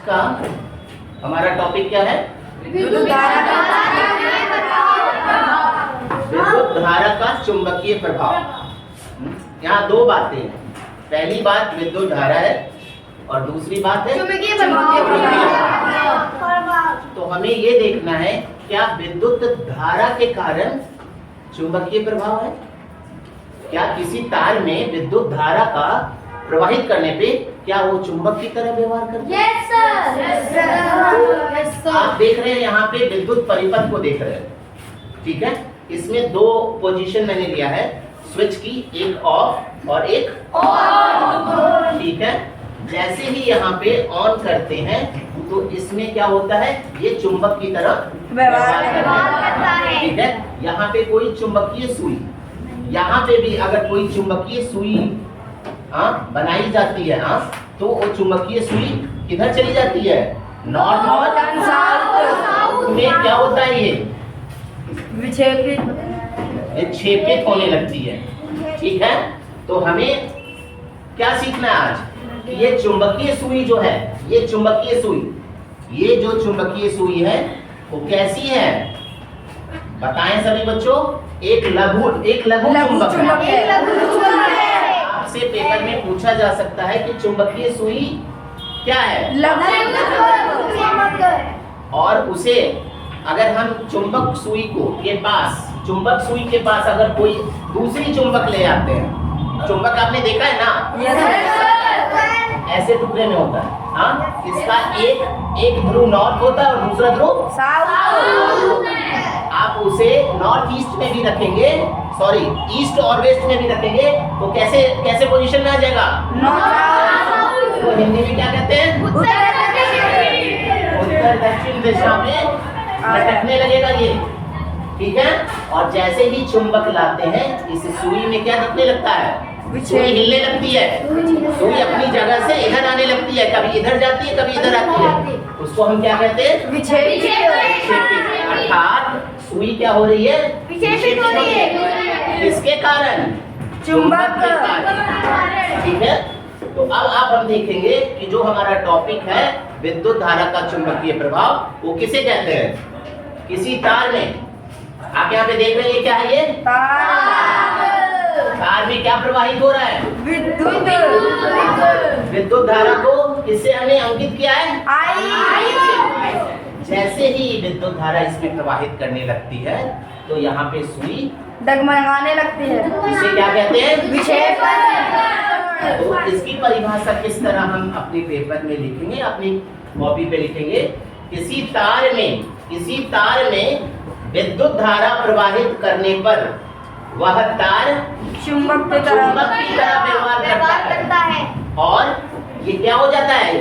का हमारा टॉपिक क्या है? विद्युत धारा का चुंबकीय प्रभाव। यहाँ दो बातें हैं। पहली बात विद्युत धारा है और दूसरी बात है चुंबकीय प्रभाव। तो हमें ये देखना है क्या विद्युत धारा के कारण चुंबकीय प्रभाव है? क्या किसी तार में विद्युत धारा का प्रवाहित करने पे क्या वो चुंबक की तरह व्यवहार करता है? Yes sir. आप देख रहे हैं यहाँ पे विद्युत परिपथ को देख रहे हैं, ठीक है। इसमें दो पोजीशन मैंने लिया है स्विच की, एक ऑफ और एक ऑन, ठीक है। जैसे ही यहाँ पे ऑन करते हैं तो इसमें क्या होता है, ये चुंबक की तरह व्यवहार करता है, ठीक है। यहाँ पे कोई चुंबकीय सुई, यहाँ पे भी अगर कोई चुंबकीय सुई बनाई जाती है तो वो चुंबकीय सुई किधर चली जाती है? नॉर्थ और साउथ में क्या होता है, ये विक्षेपित होने लगती है, ठीक है। तो हमें क्या सीखना है आज कि ये चुंबकीय सुई जो है, ये चुंबकीय सुई, ये जो चुंबकीय सुई है वो कैसी है बताएं सभी बच्चों। एक लघु चुंबक है। आपसे पेपर में पूछा जा सकता है कि चुंबकीय सुई क्या है, और उसे अगर हम चुंबक सुई के पास अगर कोई दूसरी चुंबक ले आते हैं, चुंबक आपने देखा है ना, ऐसे टुकड़े में होता है, इसका एक ध्रुव नॉर्थ होता है और दूसरा ध्रुव साउथ। आप उसे नॉर्थ ईस्ट में भी रखेंगे, सॉरी ईस्ट और वेस्ट में भी रखेंगे तो कैसे पोजीशन में आ जाएगा? तो हिंदी में क्या कहते हैं? उत्तर दक्षिण दिशा में लटकने लगेगा ये, ठीक है। और जैसे ही चुंबक लाते हैं इस सुई में क्या दिखने लगता है? सुई हिलने लगती है, सुई अपनी जगह से इधर आने लगती है, कभी इधर जाती है कभी इधर आती है, उसको हम क्या कहते हैं? विक्षेपित। अर्थात सुई क्या हो रही है? विक्षेपित हो रही है। किसके कारण? चुंबक के कारण, ठीक है। तो अब हम देखेंगे कि जो हमारा टॉपिक है विद्युत धारा का चुंबकीय प्रभाव, वो किसे कहते हैं? किसी तार में, आप यहाँ पे देख रहे हैं क्या है, ये तार में क्या प्रवाहित हो रहा है? विद्युत धारा को किससे हमने अंकित किया है? I। जैसे ही विद्युत धारा इसमें प्रवाहित करने लगती है तो यहाँ पे सुई डगमगाने लगती है, इसे क्या कहते हैं? विक्षेपण। तो इसकी परिभाषा किस तरह हम अपने पेपर में लिखेंगे, अपनी कॉपी पे लिखेंगे? किसी तार में विद्युत धारा प्रवाहित करने पर वह तार चुंबक की तरह व्यवहार करता है और ये क्या हो जाता है?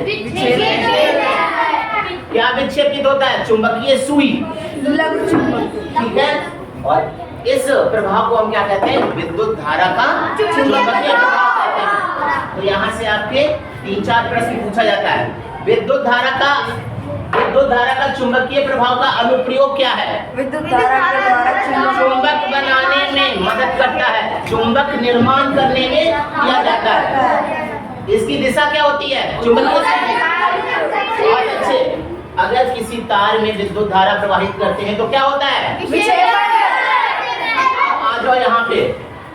क्या विक्षेपित होता है? चुंबकीय सुई, लघु चुंबक, ठीक है। और इस प्रभाव को हम क्या कहते हैं? विद्युत धारा का चुंबकीय प्रभाव कहते हैं। तो यहाँ से आपके 3-4 प्रश्न पूछा जाता है। विद्युत धारा का चुंबकीय प्रभाव का अनुप्रयोग क्या है? विद्युत धारा के द्वारा चुंबक बनाने में मदद करता है, चुंबक निर्माण करने में किया जाता है। इसकी दिशा क्या होती है? चुंबकीय। बहुत अच्छे। अगर किसी तार में विद्युत धारा प्रवाहित करते हैं तो क्या होता है? आ जाओ यहाँ पे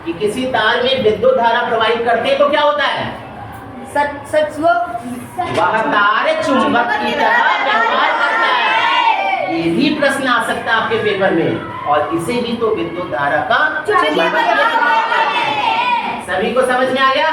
कि किसी तार में विद्युत धारा प्रवाहित करते हैं तो क्या होता है? वह तार चुंबक की तरह व्यवहार करता है। ये भी प्रश्न आ सकता है आपके पेपर में, और इसे भी तो विद्युत धारा का चुंबकीय प्रभाव कहते हैं। सभी को समझ में आ गया?